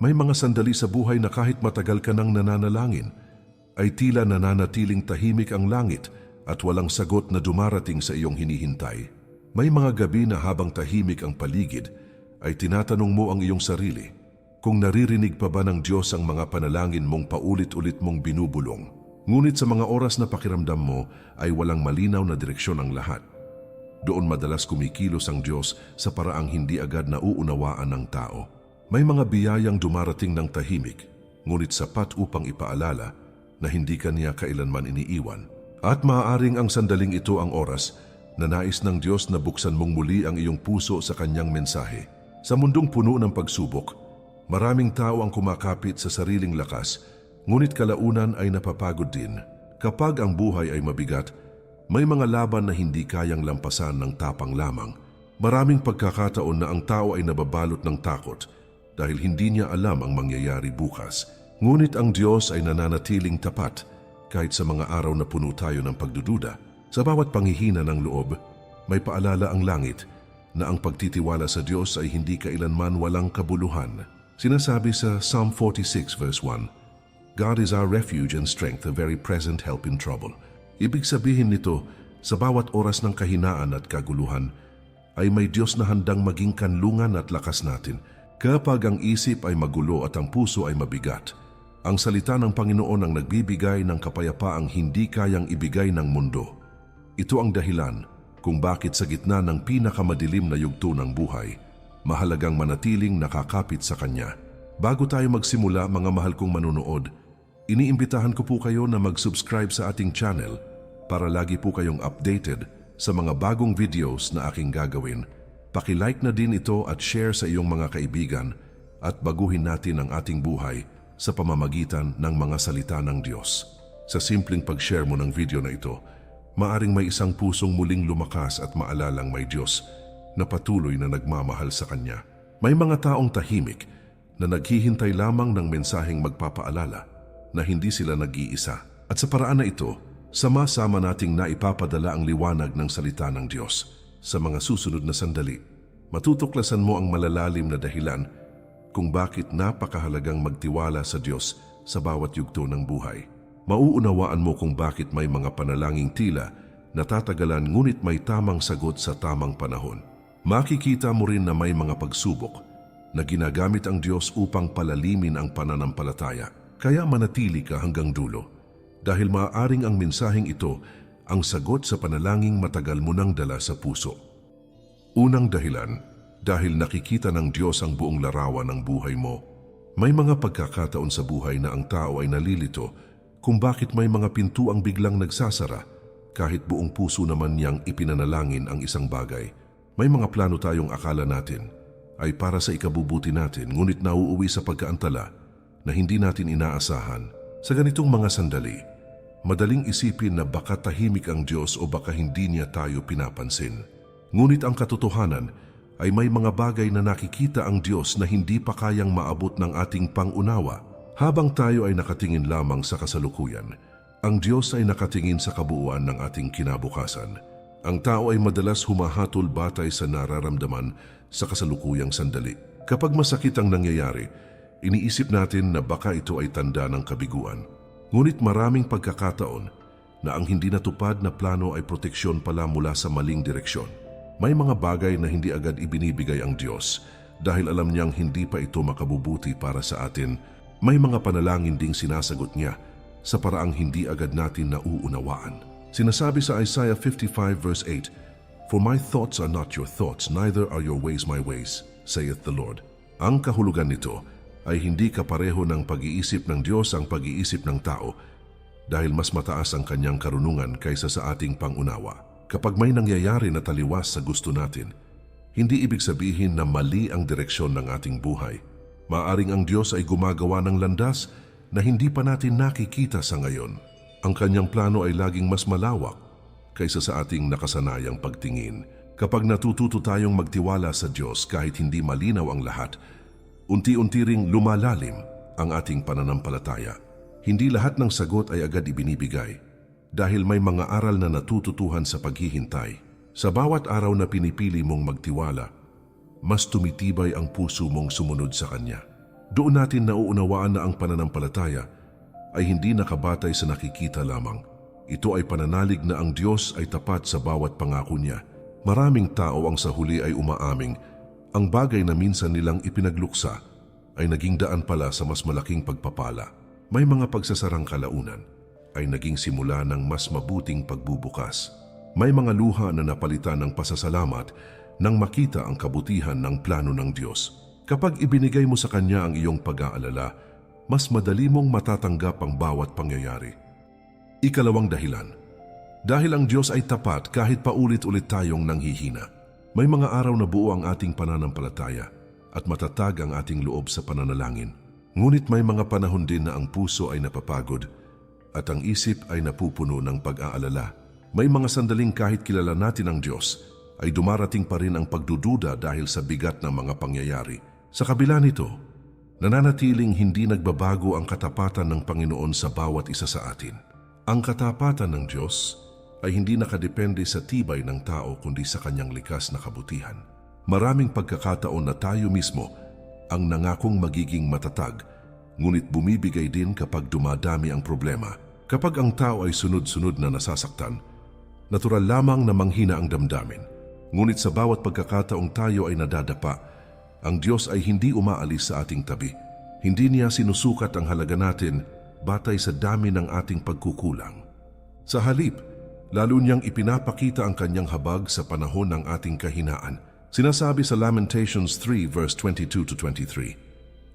May mga sandali sa buhay na kahit matagal ka nang nananalangin, ay tila nananatiling tahimik ang langit at walang sagot na dumarating sa iyong hinihintay. May mga gabi na habang tahimik ang paligid, ay tinatanong mo ang iyong sarili kung naririnig pa ba ng Diyos ang mga panalangin mong paulit-ulit mong binubulong. Ngunit sa mga oras na pakiramdam mo ay walang malinaw na direksyon ang lahat. Doon madalas kumikilos ang Diyos sa paraang hindi agad nauunawaan ng tao. May mga biyayang dumarating ng tahimik, ngunit sapat upang ipaalala na hindi ka niya kailanman iniiwan. At maaaring ang sandaling ito ang oras na nais ng Diyos na buksan mong muli ang iyong puso sa kanyang mensahe. Sa mundong puno ng pagsubok, maraming tao ang kumakapit sa sariling lakas, ngunit kalaunan ay napapagod din. Kapag ang buhay ay mabigat, may mga laban na hindi kayang lampasan ng tapang lamang. Maraming pagkakataon na ang tao ay nababalot ng takot dahil hindi niya alam ang mangyayari bukas. Ngunit ang Diyos ay nananatiling tapat kahit sa mga araw na puno tayo ng pagdududa. Sa bawat panghihina ng loob, may paalala ang langit na ang pagtitiwala sa Diyos ay hindi kailanman walang kabuluhan. Sinasabi sa Psalm 46 verse 1, God is our refuge and strength, a very present help in trouble. Ibig sabihin nito, sa bawat oras ng kahinaan at kaguluhan, ay may Diyos na handang maging kanlungan at lakas natin. Kapag ang isip ay magulo at ang puso ay mabigat, ang salita ng Panginoon ang nagbibigay ng kapayapaang hindi kayang ibigay ng mundo. Ito ang dahilan kung bakit sa gitna ng pinakamadilim na yugto ng buhay, mahalagang manatiling nakakapit sa Kanya. Bago tayo magsimula, mga mahal kong manunood, iniimbitahan ko po kayo na mag-subscribe sa ating channel para lagi po kayong updated sa mga bagong videos na aking gagawin. Paki-like na din ito at share sa iyong mga kaibigan at baguhin natin ang ating buhay sa pamamagitan ng mga salita ng Diyos. Sa simpleng pag-share mo ng video na ito, maaring may isang pusong muling lumakas at maalalang may Diyos na patuloy na nagmamahal sa Kanya. May mga taong tahimik na naghihintay lamang ng mensaheng magpapaalala na hindi sila nag-iisa. At sa paraan na ito, sama-sama nating naipapadala ang liwanag ng salita ng Diyos. Sa mga susunod na sandali, matutuklasan mo ang malalalim na dahilan kung bakit napakahalagang magtiwala sa Diyos sa bawat yugto ng buhay. Mauunawaan mo kung bakit may mga panalangin tila natatagalan ngunit may tamang sagot sa tamang panahon. Makikita mo rin na may mga pagsubok na ginagamit ang Diyos upang palalimin ang pananampalataya. Kaya manatili ka hanggang dulo dahil maaaring ang mensaheng ito ang sagot sa panalangin matagal mo nang dala sa puso. Unang dahilan, dahil nakikita ng Diyos ang buong larawan ng buhay mo. May mga pagkakataon sa buhay na ang tao ay nalilito kung bakit may mga pintuang biglang nagsasara kahit buong puso naman niyang ipinanalangin ang isang bagay. May mga plano tayong akala natin ay para sa ikabubuti natin ngunit nauuwi sa pagkaantala na hindi natin inaasahan. Sa ganitong mga sandali, madaling isipin na baka tahimik ang Diyos o baka hindi niya tayo pinapansin. Ngunit ang katotohanan ay may mga bagay na nakikita ang Diyos na hindi pa kayang maabot ng ating pangunawa. Habang tayo ay nakatingin lamang sa kasalukuyan, ang Diyos ay nakatingin sa kabuuan ng ating kinabukasan. Ang tao ay madalas humahatol batay sa nararamdaman sa kasalukuyang sandali. Kapag masakit ang nangyayari, iniisip natin na baka ito ay tanda ng kabiguan. Ngunit maraming pagkakataon na ang hindi natupad na plano ay proteksyon pala mula sa maling direksyon. May mga bagay na hindi agad ibinibigay ang Diyos dahil alam niyang hindi pa ito makabubuti para sa atin. May mga panalangin ding sinasagot niya sa paraang hindi agad natin nauunawaan. Sinasabi sa Isaiah 55 verse 8, For my thoughts are not your thoughts, neither are your ways my ways, saith the Lord. Ang kahulugan nito ay hindi kapareho ng pag-iisip ng Diyos ang pag-iisip ng tao dahil mas mataas ang kanyang karunungan kaysa sa ating pangunawa. Kapag may nangyayari na taliwas sa gusto natin, hindi ibig sabihin na mali ang direksyon ng ating buhay. Maaring ang Diyos ay gumagawa ng landas na hindi pa natin nakikita sa ngayon. Ang kanyang plano ay laging mas malawak kaysa sa ating nakasanayang pagtingin. Kapag natututo tayong magtiwala sa Diyos kahit hindi malinaw ang lahat, unti-unti ring lumalalim ang ating pananampalataya. Hindi lahat ng sagot ay agad ibinibigay dahil may mga aral na natututuhan sa paghihintay. Sa bawat araw na pinipili mong magtiwala, mas tumitibay ang puso mong sumunod sa Kanya. Doon natin nauunawaan na ang pananampalataya ay hindi nakabatay sa nakikita lamang. Ito ay pananalig na ang Diyos ay tapat sa bawat pangako niya. Maraming tao ang sa huli ay umaaming ang bagay na minsan nilang ipinagluksa ay naging daan pala sa mas malaking pagpapala. May mga pagsasarang kalaunan ay naging simula ng mas mabuting pagbubukas. May mga luha na napalitan ng pasasalamat nang makita ang kabutihan ng plano ng Diyos. Kapag ibinigay mo sa Kanya ang iyong pag-aalala, mas madali mong matatanggap ang bawat pangyayari. Ikalawang dahilan. Dahil ang Diyos ay tapat kahit paulit-ulit tayong nanghihina. May mga araw na buo ang ating pananampalataya at matatag ang ating loob sa pananalangin. Ngunit may mga panahon din na ang puso ay napapagod at ang isip ay napupuno ng pag-aalala. May mga sandaling kahit kilala natin ang Diyos, ay dumarating pa rin ang pagdududa dahil sa bigat ng mga pangyayari. Sa kabila nito, nananatiling hindi nagbabago ang katapatan ng Panginoon sa bawat isa sa atin. Ang katapatan ng Diyos ay hindi nakadepende sa tibay ng tao kundi sa kanyang likas na kabutihan. Maraming pagkakataon na tayo mismo ang nangakong magiging matatag, ngunit bumibigay din kapag dumadami ang problema. Kapag ang tao ay sunod-sunod na nasasaktan, natural lamang na manghina ang damdamin. Ngunit sa bawat pagkakataong tayo ay nadadapa, ang Diyos ay hindi umaalis sa ating tabi. Hindi niya sinusukat ang halaga natin batay sa dami ng ating pagkukulang. Sa halip, lalo niyang ipinapakita ang kanyang habag sa panahon ng ating kahinaan. Sinasabi sa Lamentations 3 verse 22-23,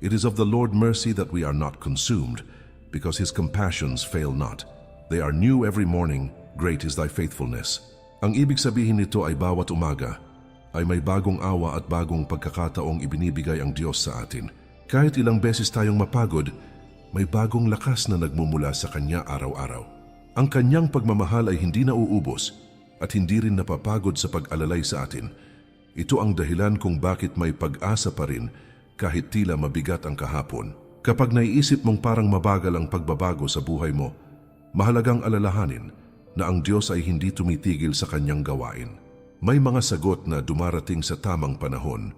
"It is of the Lord mercy that we are not consumed, because His compassions fail not. They are new every morning, great is thy faithfulness." Ang ibig sabihin nito ay bawat umaga ay may bagong awa at bagong pagkakataong ibinibigay ang Diyos sa atin. Kahit ilang beses tayong mapagod, may bagong lakas na nagmumula sa Kanya araw-araw. Ang Kanyang pagmamahal ay hindi nauubos at hindi rin napapagod sa pag-alalay sa atin. Ito ang dahilan kung bakit may pag-asa pa rin kahit tila mabigat ang kahapon. Kapag naiisip mong parang mabagal ang pagbabago sa buhay mo, mahalagang alalahanin na ang Diyos ay hindi tumitigil sa Kanyang gawain. May mga sagot na dumarating sa tamang panahon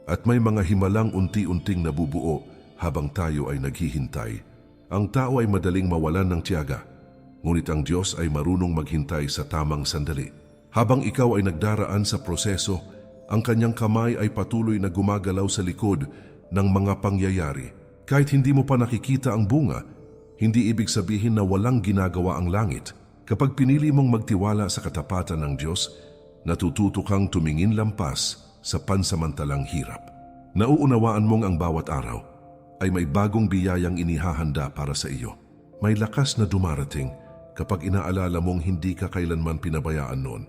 at may mga himalang unti-unting nabubuo habang tayo ay naghihintay. Ang tao ay madaling mawalan ng tiyaga, ngunit ang Diyos ay marunong maghintay sa tamang sandali. Habang ikaw ay nagdaraan sa proseso, ang Kanyang kamay ay patuloy na gumagalaw sa likod ng mga pangyayari. Kahit hindi mo pa nakikita ang bunga, hindi ibig sabihin na walang ginagawa ang langit. Kapag pinili mong magtiwala sa katapatan ng Diyos, natututo kang tumingin lampas sa pansamantalang hirap. Nauunawaan mong ang bawat araw ay may bagong biyayang inihahanda para sa iyo. May lakas na dumarating kapag inaalala mong hindi ka kailanman pinabayaan noon.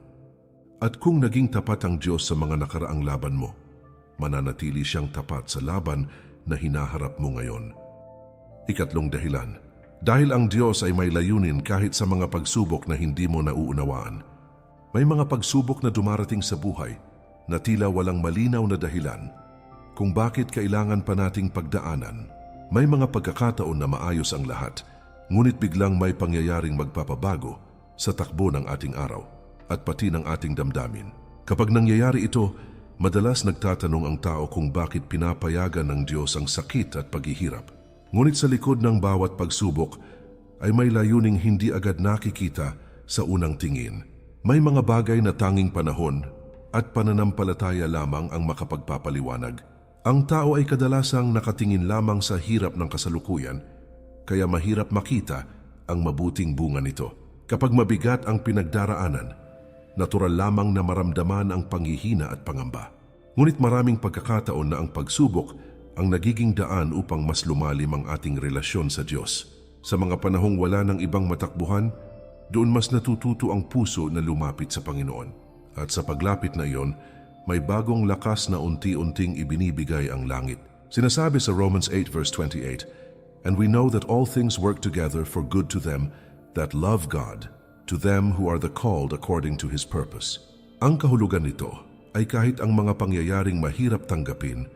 At kung naging tapat ang Diyos sa mga nakaraang laban mo, mananatili siyang tapat sa laban na hinaharap mo ngayon. Ikatlong dahilan. Dahil ang Diyos ay may layunin kahit sa mga pagsubok na hindi mo nauunawaan. May mga pagsubok na dumarating sa buhay na tila walang malinaw na dahilan kung bakit kailangan pa nating pagdaanan. May mga pagkakataon na maayos ang lahat, ngunit biglang may pangyayaring magpapabago sa takbo ng ating araw at pati ng ating damdamin. Kapag nangyayari ito, madalas nagtatanong ang tao kung bakit pinapayagan ng Diyos ang sakit at paghihirap. Ngunit sa likod ng bawat pagsubok ay may layuning hindi agad nakikita sa unang tingin. May mga bagay na tanging panahon at pananampalataya lamang ang makapagpapaliwanag. Ang tao ay kadalasang nakatingin lamang sa hirap ng kasalukuyan, kaya mahirap makita ang mabuting bunga nito. Kapag mabigat ang pinagdaraanan, natural lamang na maramdaman ang panghihina at pangamba. Ngunit maraming pagkakataon na ang pagsubok ang nagiging daan upang mas lumalim ang ating relasyon sa Diyos. Sa mga panahong wala ng ibang matakbuhan, doon mas natututo ang puso na lumapit sa Panginoon. At sa paglapit na iyon, may bagong lakas na unti-unting ibinibigay ang langit. Sinasabi sa Romans 8 verse 28, "And we know that all things work together for good to them that love God, to them who are the called according to His purpose." Ang kahulugan nito ay kahit ang mga pangyayaring mahirap tanggapin,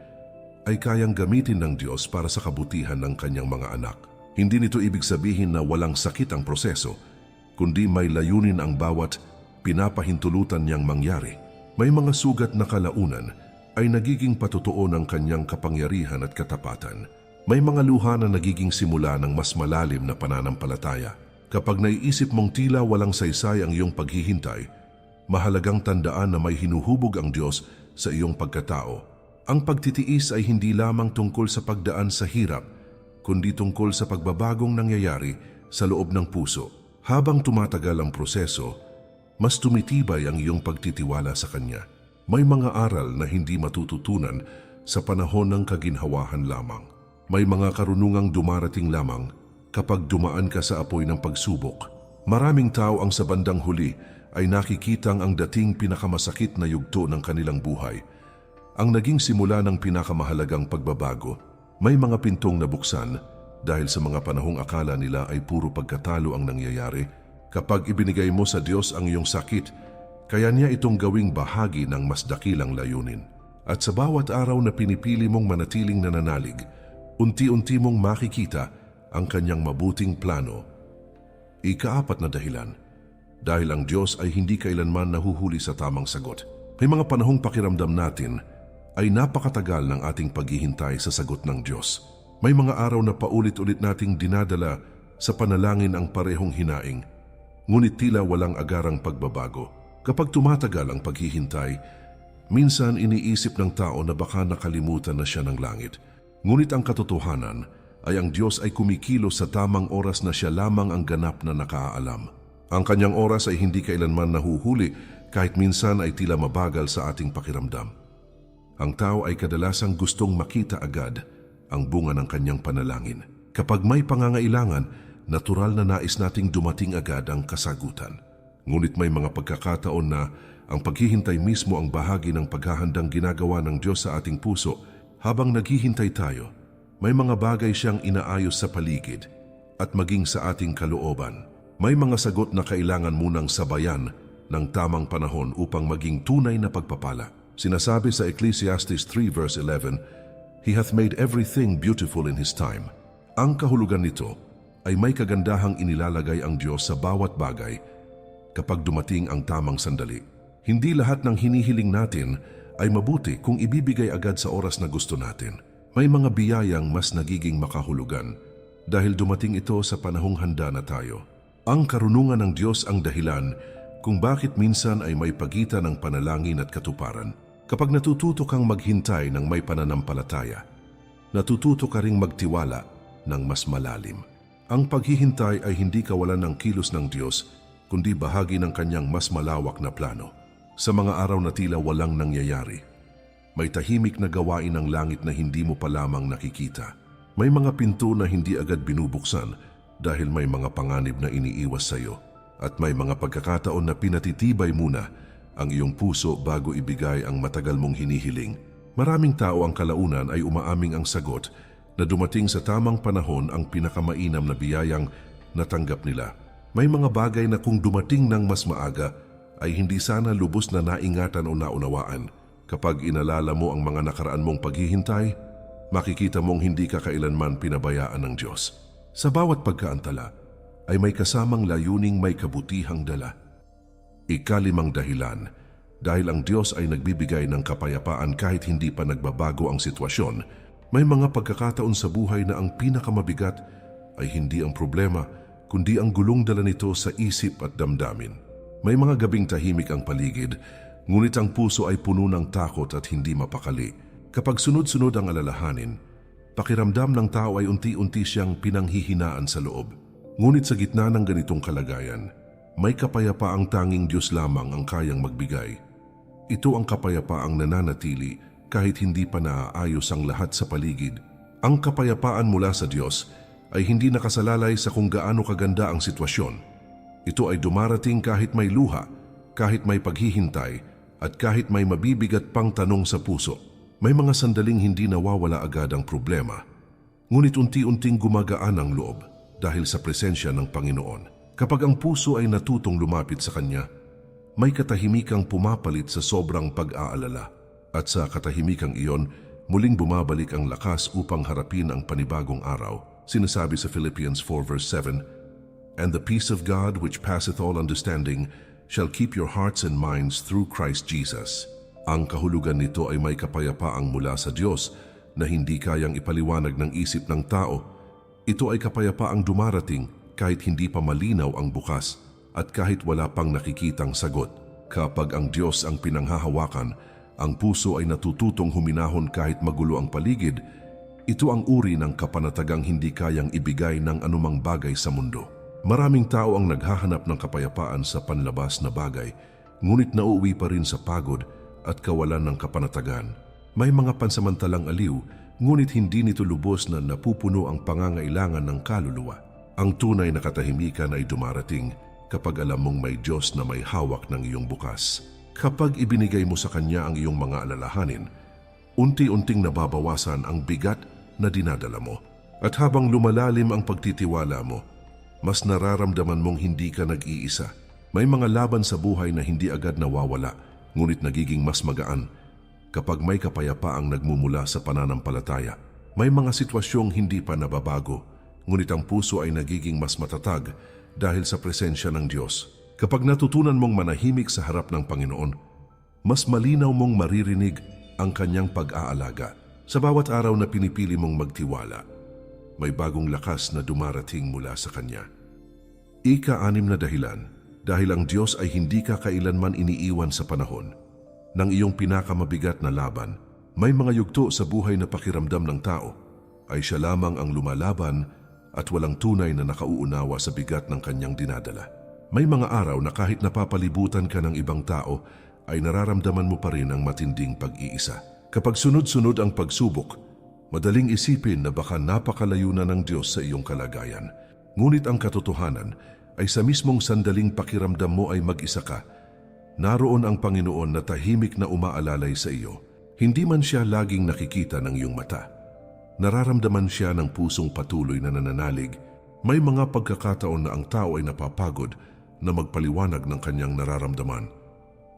ay kayang gamitin ng Diyos para sa kabutihan ng Kanyang mga anak. Hindi nito ibig sabihin na walang sakit ang proseso, kundi may layunin ang bawat pinapahintulutan niyang mangyari. May mga sugat na kalaunan ay nagiging patotoo ng Kanyang kapangyarihan at katapatan. May mga luha na nagiging simula ng mas malalim na pananampalataya. Kapag naiisip mong tila walang saysay ang iyong paghihintay, mahalagang tandaan na may hinuhubog ang Diyos sa iyong pagkatao. Ang pagtitiis ay hindi lamang tungkol sa pagdaan sa hirap, kundi tungkol sa pagbabagong nangyayari sa loob ng puso. Habang tumatagal ang proseso, mas tumitibay ang iyong pagtitiwala sa Kanya. May mga aral na hindi matututunan sa panahon ng kaginhawahan lamang. May mga karunungang dumarating lamang kapag dumaan ka sa apoy ng pagsubok. Maraming tao ang sa bandang huli ay nakikitang ang dating pinakamasakit na yugto ng kanilang buhay ang naging simula ng pinakamahalagang pagbabago. May mga pintong nabuksan dahil sa mga panahong akala nila ay puro pagkatalo ang nangyayari. Kapag ibinigay mo sa Diyos ang iyong sakit, kaya niya itong gawing bahagi ng mas dakilang layunin. At sa bawat araw na pinipili mong manatiling nananalig, unti-unti mong makikita ang kanyang mabuting plano. Ika-4 na dahilan, dahil ang Diyos ay hindi kailanman nahuhuli sa tamang sagot. May mga panahong pakiramdam natin ay napakatagal ng ating paghihintay sa sagot ng Diyos. May mga araw na paulit-ulit nating dinadala sa panalangin ang parehong hinaing, ngunit tila walang agarang pagbabago. Kapag tumatagal ang paghihintay, minsan iniisip ng tao na baka nakalimutan na siya ng langit. Ngunit ang katotohanan ay ang Diyos ay kumikilos sa tamang oras na siya lamang ang ganap na nakaalam. Ang kanyang oras ay hindi kailanman nahuhuli kahit minsan ay tila mabagal sa ating pakiramdam. Ang tao ay kadalasang gustong makita agad ang bunga ng kanyang panalangin. Kapag may pangangailangan, natural na nais nating dumating agad ang kasagutan. Ngunit may mga pagkakataon na ang paghihintay mismo ang bahagi ng paghahandang ginagawa ng Diyos sa ating puso. Habang naghihintay tayo, may mga bagay siyang inaayos sa paligid at maging sa ating kalooban. May mga sagot na kailangan munang sabayan ng tamang panahon upang maging tunay na pagpapala. Sinasabi sa Ecclesiastes 3 verse 11, He hath made everything beautiful in His time. Ang kahulugan nito ay may kagandahang inilalagay ang Diyos sa bawat bagay kapag dumating ang tamang sandali. Hindi lahat ng hinihiling natin ay mabuti kung ibibigay agad sa oras na gusto natin. May mga biyayang mas nagiging makahulugan dahil dumating ito sa panahong handa na tayo. Ang karunungan ng Diyos ang dahilan kung bakit minsan ay may pagitan ng panalangin at katuparan. Kapag natututo kang maghintay ng may pananampalataya, natututo ka ring magtiwala ng mas malalim. Ang paghihintay ay hindi kawalan ng kilos ng Diyos, kundi bahagi ng kanyang mas malawak na plano. Sa mga araw na tila walang nangyayari, may tahimik na gawain ng langit na hindi mo pa lamang nakikita. May mga pinto na hindi agad binubuksan dahil may mga panganib na iniiwas sa iyo. At may mga pagkakataon na pinatitibay muna ang iyong puso bago ibigay ang matagal mong hinihiling. Maraming tao ang kalaunan ay umaaming ang sagot na dumating sa tamang panahon ang pinakamainam na biyayang natanggap nila. May mga bagay na kung dumating ng mas maaga ay hindi sana lubos na naingatan o naunawaan. Kapag inalala mo ang mga nakaraan mong paghihintay, makikita mong hindi ka kailanman pinabayaan ng Diyos. Sa bawat pagkaantala ay may kasamang layuning may kabutihang dala. Ika-5 dahilan, dahil ang Diyos ay nagbibigay ng kapayapaan kahit hindi pa nagbabago ang sitwasyon, may mga pagkakataon sa buhay na ang pinakamabigat ay hindi ang problema, kundi ang gulong dala nito sa isip at damdamin. May mga gabing tahimik ang paligid, ngunit ang puso ay puno ng takot at hindi mapakali. Kapag sunod-sunod ang alalahanin, pakiramdam ng tao ay unti-unti siyang pinanghihinaan sa loob. Ngunit sa gitna ng ganitong kalagayan, may kapayapaang tanging Diyos lamang ang kayang magbigay. Ito ang kapayapaang nananatili kahit hindi pa naaayos ang lahat sa paligid. Ang kapayapaan mula sa Diyos ay hindi nakasalalay sa kung gaano kaganda ang sitwasyon. Ito ay dumarating kahit may luha, kahit may paghihintay, at kahit may mabibigat pang tanong sa puso. May mga sandaling hindi nawawala agad ang problema, ngunit unti-unting gumagaan ang loob dahil sa presensya ng Panginoon. Kapag ang puso ay natutong lumapit sa Kanya, may katahimikang pumapalit sa sobrang pag-aalala. At sa katahimikang iyon, muling bumabalik ang lakas upang harapin ang panibagong araw. Sinasabi sa Philippians 4 verse 7, And the peace of God which passeth all understanding shall keep your hearts and minds through Christ Jesus. Ang kahulugan nito ay may kapayapaang mula sa Diyos na hindi kayang ipaliwanag ng isip ng tao. Ito ay kapayapaang dumarating kahit hindi pa malinaw ang bukas at kahit wala pang nakikitang sagot. Kapag ang Diyos ang pinanghahawakan, ang puso ay natututong huminahon kahit magulo ang paligid. Ito ang uri ng kapanatagang hindi kayang ibigay ng anumang bagay sa mundo. Maraming tao ang naghahanap ng kapayapaan sa panlabas na bagay, ngunit nauuwi pa rin sa pagod at kawalan ng kapanatagan. May mga pansamantalang aliw, ngunit hindi nito lubos na napupuno ang pangangailangan ng kaluluwa. Ang tunay na katahimikan ay dumarating kapag alam mong may Diyos na may hawak ng iyong bukas. Kapag ibinigay mo sa Kanya ang iyong mga alalahanin, unti-unting nababawasan ang bigat na dinadala mo. At habang lumalalim ang pagtitiwala mo, mas nararamdaman mong hindi ka nag-iisa. May mga laban sa buhay na hindi agad nawawala, ngunit nagiging mas magaan kapag may kapayapaang nagmumula sa pananampalataya. May mga sitwasyong hindi pa nababago, ngunit ang puso ay nagiging mas matatag dahil sa presensya ng Diyos. Kapag natutunan mong manahimik sa harap ng Panginoon, mas malinaw mong maririnig ang Kanyang pag-aalaga. Sa bawat araw na pinipili mong magtiwala, may bagong lakas na dumarating mula sa Kanya. Ika-6 na dahilan, dahil ang Diyos ay hindi ka kailanman iniiwan sa panahon ng iyong pinakamabigat na laban. May mga yugto sa buhay na pakiramdam ng tao ay siya lamang ang lumalaban at walang tunay na nakauunawa sa bigat ng kanyang dinadala. May mga araw na kahit napapalibutan ka ng ibang tao ay nararamdaman mo pa rin ang matinding pag-iisa. Kapag sunod-sunod ang pagsubok, madaling isipin na baka napakalayo na ng Diyos sa iyong kalagayan. Ngunit ang katotohanan ay sa mismong sandaling pakiramdam mo ay mag-isa ka, naroon ang Panginoon na tahimik na umaalalay sa iyo. Hindi man siya laging nakikita ng iyong mata. Nararamdaman siya ng pusong patuloy na nananalig. May mga pagkakataon na ang tao ay napapagod na magpaliwanag ng kanyang nararamdaman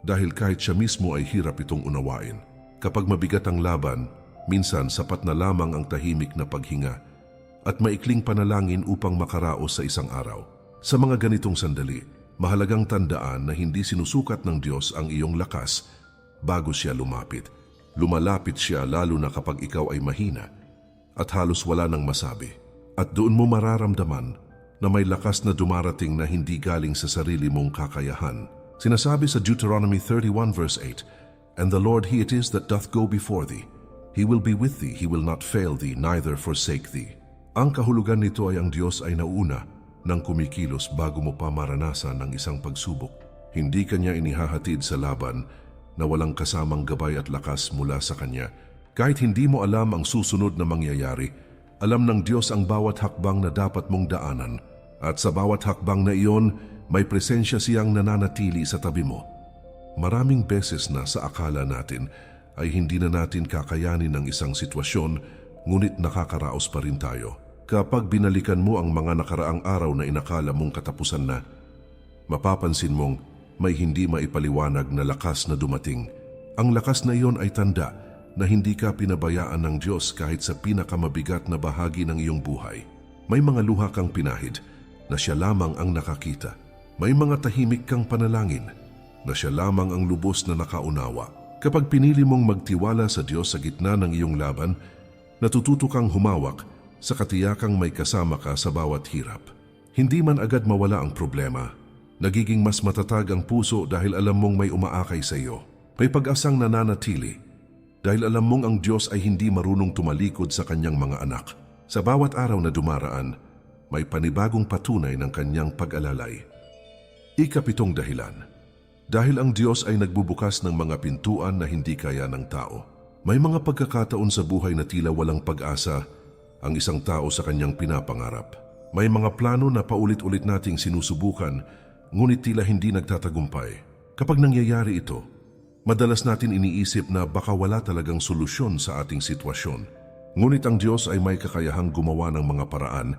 dahil kahit siya mismo ay hirap itong unawain. Kapag mabigat ang laban, minsan sapat na lamang ang tahimik na paghinga at maikling panalangin upang makaraos sa isang araw. Sa mga ganitong sandali, mahalagang tandaan na hindi sinusukat ng Diyos ang iyong lakas bago siya lumapit. Lumalapit siya lalo na kapag ikaw ay mahina at halos wala nang masabi. At doon mo mararamdaman na may lakas na dumarating na hindi galing sa sarili mong kakayahan. Sinasabi sa Deuteronomy 31 verse 8, "And the Lord He it is that doth go before thee. He will be with thee, He will not fail thee, neither forsake thee." Ang kahulugan nito ay ang Diyos ay nauna nang kumikilos bago mo pa maranasan ng isang pagsubok. Hindi Kanya inihahatid sa laban na walang kasamang gabay at lakas mula sa Kanya. Kahit hindi mo alam ang susunod na mangyayari, alam ng Diyos ang bawat hakbang na dapat mong daanan. At sa bawat hakbang na iyon, may presensya siyang nananatili sa tabi mo. Maraming beses na sa akala natin ay hindi na natin kakayanin ang isang sitwasyon, ngunit nakakaraos pa rin tayo. Kapag binalikan mo ang mga nakaraang araw na inakala mong katapusan na, mapapansin mong may hindi maipaliwanag na lakas na dumating. Ang lakas na iyon ay tanda na hindi ka pinabayaan ng Diyos kahit sa pinakamabigat na bahagi ng iyong buhay. May mga luha kang pinahid na siya lamang ang nakakita. May mga tahimik kang panalangin na siya lamang ang lubos na nakaunawa. Kapag pinili mong magtiwala sa Diyos sa gitna ng iyong laban, natututo kang humawak sa katiyakang may kasama ka sa bawat hirap. Hindi man agad mawala ang problema, nagiging mas matatag ang puso dahil alam mong may umaakay sa iyo. May pag-asang nananatili dahil alam mong ang Diyos ay hindi marunong tumalikod sa kanyang mga anak. Sa bawat araw na dumaraan, may panibagong patunay ng kanyang pag-alalay. Ika-7 dahilan. Dahil ang Diyos ay nagbubukas ng mga pintuan na hindi kaya ng tao. May mga pagkakataon sa buhay na tila walang pag-asa ang isang tao sa kanyang pinapangarap. May mga plano na paulit-ulit nating sinusubukan, ngunit tila hindi nagtatagumpay. Kapag nangyayari ito, madalas natin iniisip na baka wala talagang solusyon sa ating sitwasyon. Ngunit ang Diyos ay may kakayahang gumawa ng mga paraan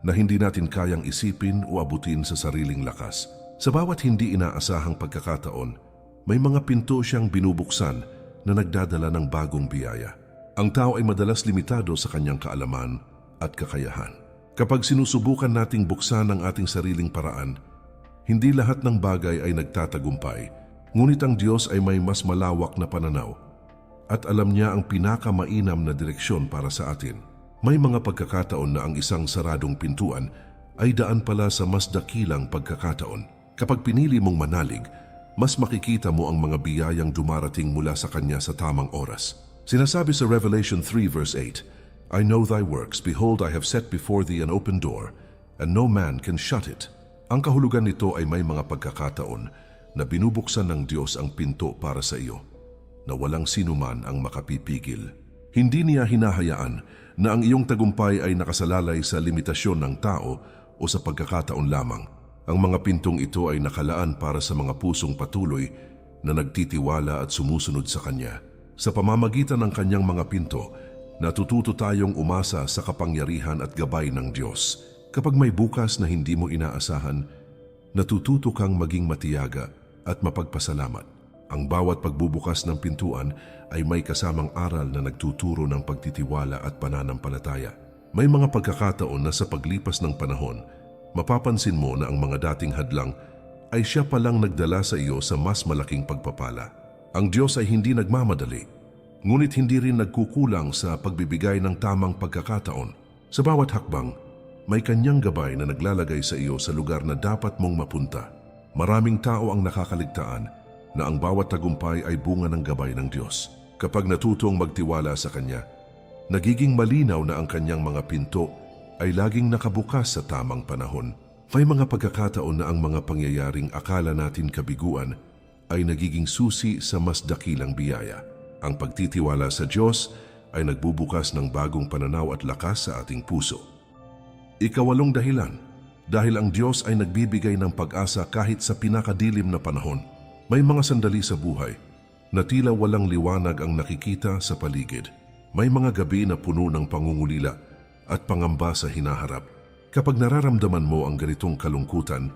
na hindi natin kayang isipin o abutin sa sariling lakas. Sa bawat hindi inaasahang pagkakataon, may mga pinto siyang binubuksan na nagdadala ng bagong biyaya. Ang tao ay madalas limitado sa kanyang kaalaman at kakayahan. Kapag sinusubukan nating buksan ang ating sariling paraan, hindi lahat ng bagay ay nagtatagumpay, ngunit ang Diyos ay may mas malawak na pananaw at alam niya ang pinakamainam na direksyon para sa atin. May mga pagkakataon na ang isang saradong pintuan ay daan pala sa mas dakilang pagkakataon. Kapag pinili mong manalig, mas makikita mo ang mga biyayang dumarating mula sa Kanya sa tamang oras. Sinasabi sa Revelation 3 verse 8, I know thy works, behold I have set before thee an open door, and no man can shut it. Ang kahulugan nito ay may mga pagkakataon na binubuksan ng Diyos ang pinto para sa iyo, na walang sinuman ang makapipigil. Hindi niya hinahayaan na ang iyong tagumpay ay nakasalalay sa limitasyon ng tao o sa pagkakataon lamang. Ang mga pintong ito ay nakalaan para sa mga pusong patuloy na nagtitiwala at sumusunod sa Kanya. Sa pamamagitan ng Kanyang mga pinto, natututo tayong umasa sa kapangyarihan at gabay ng Diyos. Kapag may bukas na hindi mo inaasahan, natututo kang maging matiyaga at mapagpasalamat. Ang bawat pagbubukas ng pintuan ay may kasamang aral na nagtuturo ng pagtitiwala at pananampalataya. May mga pagkakataon na sa paglipas ng panahon, mapapansin mo na ang mga dating hadlang ay Siya palang nagdala sa iyo sa mas malaking pagpapala. Ang Diyos ay hindi nagmamadali, ngunit hindi rin nagkukulang sa pagbibigay ng tamang pagkakataon. Sa bawat hakbang, may Kanyang gabay na naglalagay sa iyo sa lugar na dapat mong mapunta. Maraming tao ang nakakaligtaan na ang bawat tagumpay ay bunga ng gabay ng Diyos. Kapag natutong magtiwala sa Kanya, nagiging malinaw na ang Kanyang mga pinto ay laging nakabukas sa tamang panahon. May mga pagkakataon na ang mga pangyayaring akala natin kabiguan ay nagiging susi sa mas dakilang biyaya. Ang pagtitiwala sa Diyos ay nagbubukas ng bagong pananaw at lakas sa ating puso. Ikawalong dahilan, dahil ang Diyos ay nagbibigay ng pag-asa kahit sa pinakadilim na panahon. May mga sandali sa buhay na tila walang liwanag ang nakikita sa paligid. May mga gabi na puno ng pangungulila at pangamba sa hinaharap. Kapag nararamdaman mo ang ganitong kalungkutan,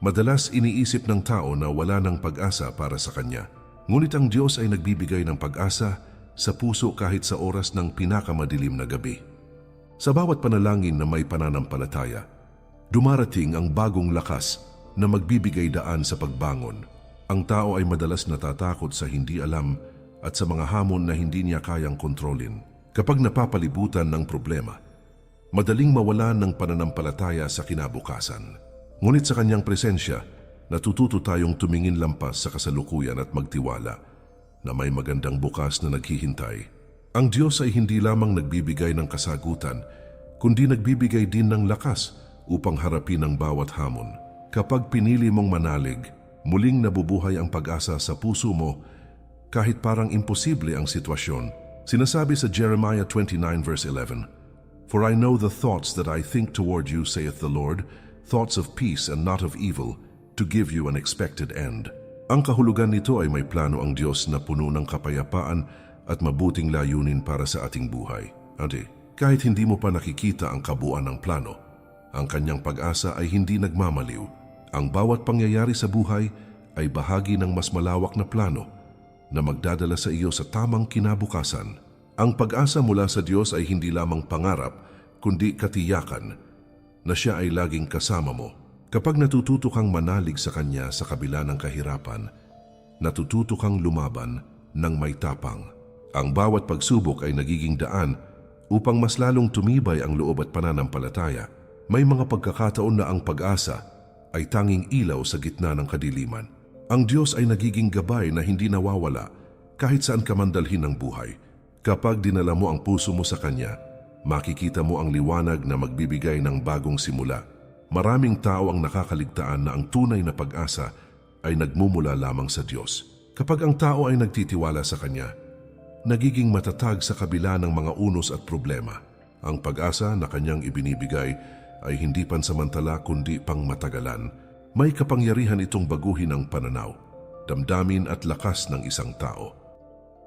madalas iniisip ng tao na wala ng pag-asa para sa kanya. Ngunit ang Diyos ay nagbibigay ng pag-asa sa puso kahit sa oras ng pinakamadilim na gabi. Sa bawat panalangin na may pananampalataya, dumarating ang bagong lakas na magbibigay daan sa pagbangon. Ang tao ay madalas natatakot sa hindi alam at sa mga hamon na hindi niya kayang kontrolin. Kapag napapalibutan ng problema, madaling mawalan ng pananampalataya sa kinabukasan. Ngunit sa Kanyang presensya, natututo tayong tumingin lampas sa kasalukuyan at magtiwala na may magandang bukas na naghihintay. Ang Diyos ay hindi lamang nagbibigay ng kasagutan, kundi nagbibigay din ng lakas upang harapin ang bawat hamon. Kapag pinili mong manalig, muling nabubuhay ang pag-asa sa puso mo kahit parang imposible ang sitwasyon. Sinasabi sa Jeremiah 29 verse 11, For I know the thoughts that I think toward you, saith the Lord, thoughts of peace and not of evil, to give you an expected end. Ang kahulugan nito ay may plano ang Diyos na puno ng kapayapaan at mabuting layunin para sa ating buhay. Ate, kahit hindi mo pa nakikita ang kabuuan ng plano, ang Kanyang pag-asa ay hindi nagmamaliw. Ang bawat pangyayari sa buhay ay bahagi ng mas malawak na plano na magdadala sa iyo sa tamang kinabukasan. Ang pag-asa mula sa Diyos ay hindi lamang pangarap, kundi katiyakan na Siya ay laging kasama mo. Kapag natututo kang manalig sa Kanya sa kabila ng kahirapan, natututo kang lumaban ng may tapang. Ang bawat pagsubok ay nagiging daan upang mas lalong tumibay ang loob at pananampalataya. May mga pagkakataon na ang pag-asa ay tanging ilaw sa gitna ng kadiliman. Ang Diyos ay nagiging gabay na hindi nawawala kahit saan ka man dalhin ng buhay. Kapag dinala mo ang puso mo sa Kanya, makikita mo ang liwanag na magbibigay ng bagong simula. Maraming tao ang nakakaligtaan na ang tunay na pag-asa ay nagmumula lamang sa Diyos. Kapag ang tao ay nagtitiwala sa Kanya, nagiging matatag sa kabila ng mga unos at problema. Ang pag-asa na Kanyang ibinibigay ay hindi pansamantala kundi pangmatagalan. May kapangyarihan itong baguhin ang pananaw, damdamin at lakas ng isang tao.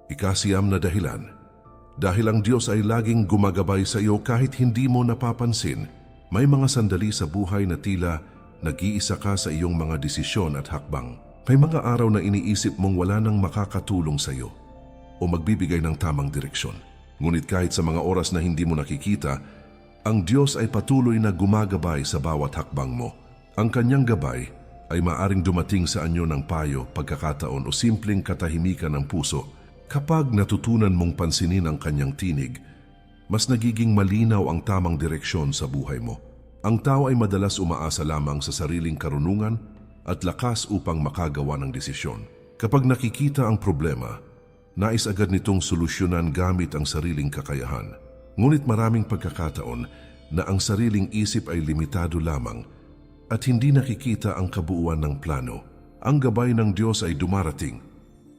Ikasiyam na dahilan, dahil ang Diyos ay laging gumagabay sa iyo kahit hindi mo napapansin, may mga sandali sa buhay na tila nag-iisa ka sa iyong mga desisyon at hakbang. May mga araw na iniisip mong wala nang makakatulong sa iyo o magbibigay ng tamang direksyon. Ngunit kahit sa mga oras na hindi mo nakikita, ang Diyos ay patuloy na gumagabay sa bawat hakbang mo. Ang Kanyang gabay ay maaring dumating sa anyo ng payo, pagkakataon o simpleng katahimikan ng puso. Kapag natutunan mong pansinin ang kanyang tinig, mas nagiging malinaw ang tamang direksyon sa buhay mo. Ang tao ay madalas umaasa lamang sa sariling karunungan at lakas upang makagawa ng desisyon. Kapag nakikita ang problema, nais agad nitong solusyonan gamit ang sariling kakayahan. Ngunit maraming pagkakataon na ang sariling isip ay limitado lamang at hindi nakikita ang kabuuan ng plano. Ang gabay ng Diyos ay dumarating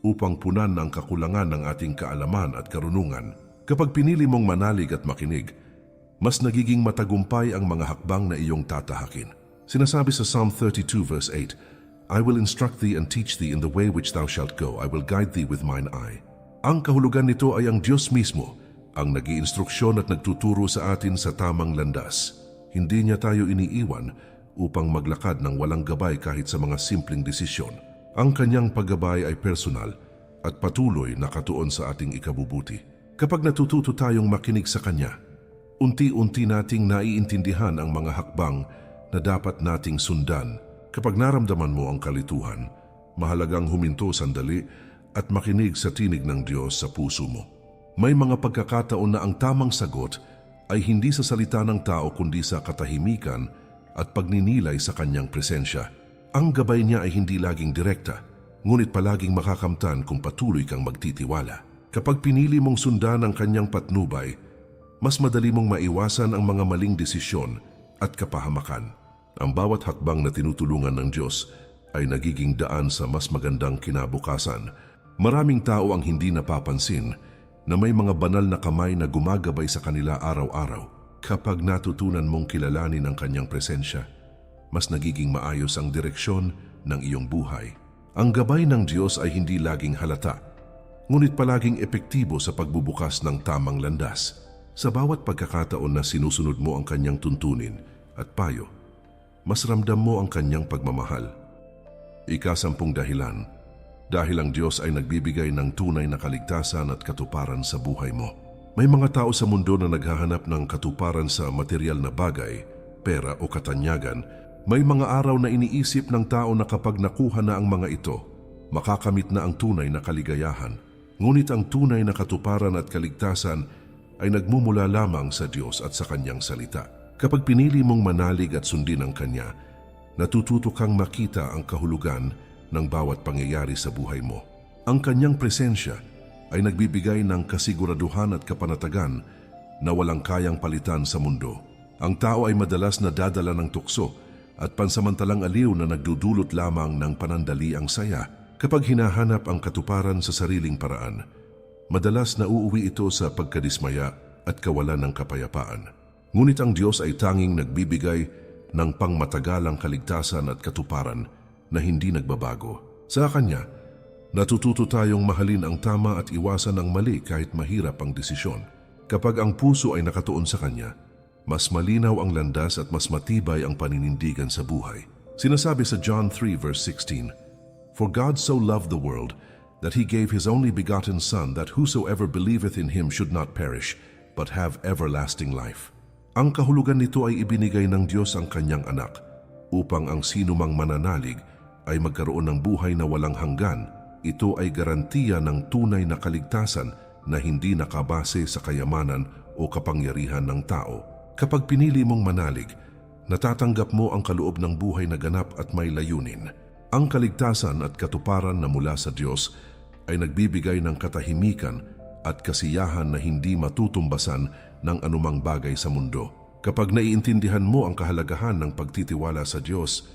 upang punan ang kakulangan ng ating kaalaman at karunungan. Kapag pinili mong manalig at makinig, mas nagiging matagumpay ang mga hakbang na iyong tatahakin. Sinasabi sa Psalm 32 verse 8, I will instruct thee and teach thee in the way which thou shalt go. I will guide thee with mine eye. Ang kahulugan nito ay ang Diyos mismo, ang nag-iinstruksyon at nagtuturo sa atin sa tamang landas. Hindi niya tayo iniiwan upang maglakad ng walang gabay kahit sa mga simpleng desisyon. Ang kanyang paggabay ay personal at patuloy na nakatuon sa ating ikabubuti. Kapag natututo tayong makinig sa Kanya, unti-unti nating naiintindihan ang mga hakbang na dapat nating sundan. Kapag naramdaman mo ang kalituhan, mahalagang huminto sandali at makinig sa tinig ng Diyos sa puso mo. May mga pagkakataon na ang tamang sagot ay hindi sa salita ng tao kundi sa katahimikan at pagninilay sa Kanyang presensya. Ang gabay niya ay hindi laging direkta, ngunit palaging makakamtan kung patuloy kang magtitiwala. Kapag pinili mong sundan ang Kanyang patnubay, mas madali mong maiwasan ang mga maling desisyon at kapahamakan. Ang bawat hakbang na tinutulungan ng Diyos ay nagiging daan sa mas magandang kinabukasan. Maraming tao ang hindi napapansin na may mga banal na kamay na gumagabay sa kanila araw-araw. Kapag natutunan mong kilalanin ang Kanyang presensya, mas nagiging maayos ang direksyon ng iyong buhay. Ang gabay ng Diyos ay hindi laging halata, ngunit palaging epektibo sa pagbubukas ng tamang landas. Sa bawat pagkakataon na sinusunod mo ang Kanyang tuntunin at payo, mas ramdam mo ang Kanyang pagmamahal. Ika-10 dahilan, dahil ang Diyos ay nagbibigay ng tunay na kaligtasan at katuparan sa buhay mo. May mga tao sa mundo na naghahanap ng katuparan sa material na bagay, pera o katanyagan. May mga araw na iniisip ng tao na kapag nakuha na ang mga ito, makakamit na ang tunay na kaligayahan. Ngunit ang tunay na katuparan at kaligtasan ay nagmumula lamang sa Diyos at sa Kanyang salita. Kapag pinili mong manalig at sundin ang Kanya, natututo kang makita ang kahulugan ng bawat pangyayari sa buhay mo. Ang Kanyang presensya ay nagbibigay ng kasiguraduhan at kapanatagan na walang kayang palitan sa mundo. Ang tao ay madalas nadadala ng tukso at pansamantalang aliw na nagdudulot lamang ng panandaliang saya. Kapag hinahanap ang katuparan sa sariling paraan, madalas nauuwi ito sa pagkadismaya at kawalan ng kapayapaan. Ngunit ang Diyos ay tanging nagbibigay ng pangmatagalang kaligtasan at katuparan na hindi nagbabago. Sa Kanya, natututo tayong mahalin ang tama at iwasan ang mali kahit mahirap ang desisyon. Kapag ang puso ay nakatuon sa Kanya, mas malinaw ang landas at mas matibay ang paninindigan sa buhay. Sinasabi sa John 3 verse 16, For God so loved the world that He gave His only begotten Son, that whosoever believeth in Him should not perish, but have everlasting life. Ang kahulugan nito ay ibinigay ng Diyos ang Kanyang anak upang ang sinumang mananalig ay magkaroon ng buhay na walang hanggan. Ito ay garantiya ng tunay na kaligtasan na hindi nakabase sa kayamanan o kapangyarihan ng tao. Kapag pinili mong manalig, natatanggap mo ang kaloob ng buhay na ganap at may layunin. Ang kaligtasan at katuparan na mula sa Diyos ay nagbibigay ng katahimikan at kasiyahan na hindi matutumbasan ng anumang bagay sa mundo. Kapag naiintindihan mo ang kahalagahan ng pagtitiwala sa Diyos,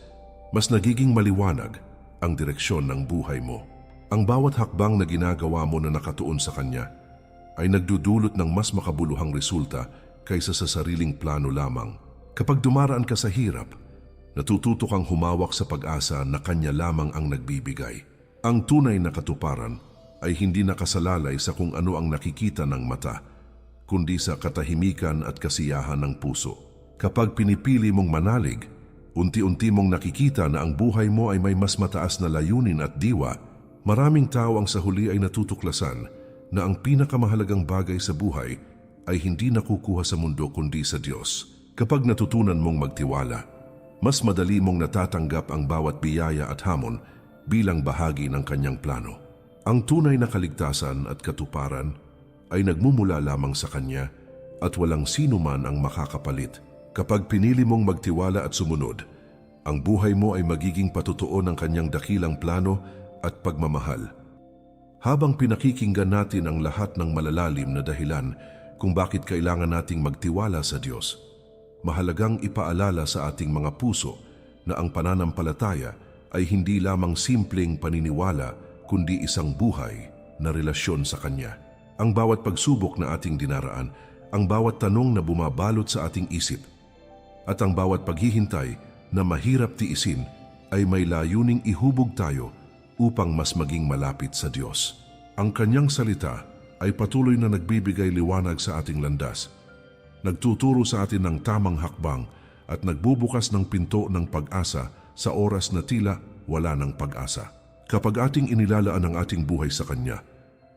mas nagiging maliwanag ang direksyon ng buhay mo. Ang bawat hakbang na ginagawa mo na nakatuon sa Kanya ay nagdudulot ng mas makabuluhang resulta kaysa sa sariling plano lamang. Kapag dumaraan ka sa hirap, natututo kang humawak sa pag-asa na Kanya lamang ang nagbibigay. Ang tunay na katuparan ay hindi nakasalalay sa kung ano ang nakikita ng mata, kundi sa katahimikan at kasiyahan ng puso. Kapag pinipili mong manalig, unti-unti mong nakikita na ang buhay mo ay may mas mataas na layunin at diwa. Maraming tao ang sa huli ay natutuklasan na ang pinakamahalagang bagay sa buhay ay hindi nakukuha sa mundo kundi sa Diyos. Kapag natutunan mong magtiwala, mas madali mong natatanggap ang bawat biyaya at hamon bilang bahagi ng Kanyang plano. Ang tunay na kaligtasan at katuparan ay nagmumula lamang sa Kanya at walang sino man ang makakapalit. Kapag pinili mong magtiwala at sumunod, ang buhay mo ay magiging patutuo ng Kanyang dakilang plano at pagmamahal. Habang pinakikinggan natin ang lahat ng malalalim na dahilan kung bakit kailangan nating magtiwala sa Diyos, mahalagang ipaalala sa ating mga puso na ang pananampalataya ay hindi lamang simpleng paniniwala kundi isang buhay na relasyon sa Kanya. Ang bawat pagsubok na ating dinaraan, ang bawat tanong na bumabalot sa ating isip, at ang bawat paghihintay na mahirap tiisin ay may layuning ihubog tayo upang mas maging malapit sa Diyos. Ang Kanyang salita ay patuloy na nagbibigay liwanag sa ating landas, nagtuturo sa atin ng tamang hakbang at nagbubukas ng pinto ng pag-asa sa oras na tila wala ng pag-asa. Kapag ating inilalaan ang ating buhay sa Kanya,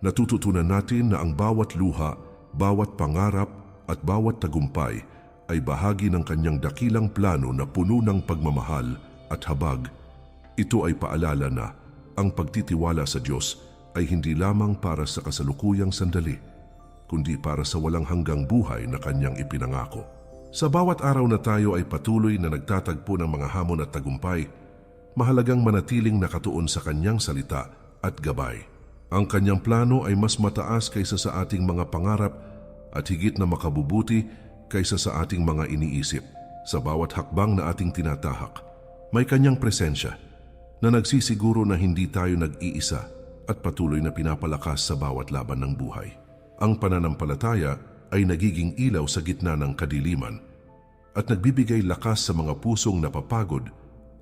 natututunan natin na ang bawat luha, bawat pangarap at bawat tagumpay ay bahagi ng Kanyang dakilang plano na puno ng pagmamahal at habag. Ito ay paalala na ang pagtitiwala sa Diyos ay hindi lamang para sa kasalukuyang sandali, kundi para sa walang hanggang buhay na Kanyang ipinangako. Sa bawat araw na tayo ay patuloy na nagtatagpo ng mga hamon at tagumpay, mahalagang manatiling nakatuon sa Kanyang salita at gabay. Ang Kanyang plano ay mas mataas kaysa sa ating mga pangarap at higit na makabubuti kaysa sa ating mga iniisip. Sa bawat hakbang na ating tinatahak, may Kanyang presensya na nagsisiguro na hindi tayo nag-iisa at patuloy na pinapalakas sa bawat laban ng buhay. Ang pananampalataya ay nagiging ilaw sa gitna ng kadiliman at nagbibigay lakas sa mga pusong napapagod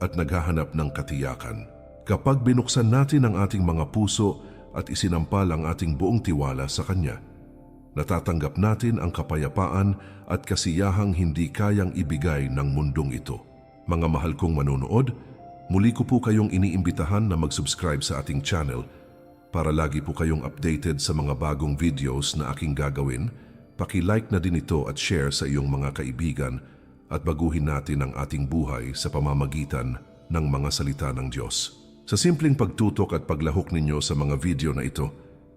at naghahanap ng katiyakan. Kapag binuksan natin ang ating mga puso at isinampal ang ating buong tiwala sa Kanya, natatanggap natin ang kapayapaan at kasiyahang hindi kayang ibigay ng mundong ito. Mga mahal kong manonood, muli ko po kayong iniimbitahan na mag-subscribe sa ating channel para lagi po kayong updated sa mga bagong videos na aking gagawin. Paki-like na din ito at share sa iyong mga kaibigan at baguhin natin ang ating buhay sa pamamagitan ng mga salita ng Diyos. Sa simpleng pagtutok at paglahok ninyo sa mga video na ito,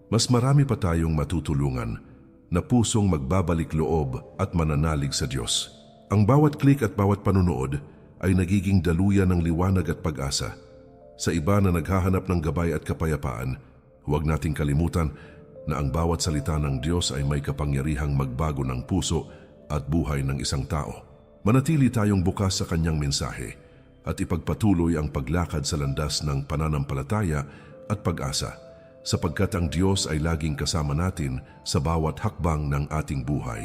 mas marami pa tayong matutulungan na pusong magbabalik loob at mananalig sa Diyos. Ang bawat click at bawat panunood ay nagiging daluyan ng liwanag at pag-asa. Sa iba na naghahanap ng gabay at kapayapaan, huwag nating kalimutan na ang bawat salita ng Diyos ay may kapangyarihang magbago ng puso at buhay ng isang tao. Manatili tayong bukas sa Kanyang mensahe at ipagpatuloy ang paglakad sa landas ng pananampalataya at pag-asa, sapagkat ang Diyos ay laging kasama natin sa bawat hakbang ng ating buhay.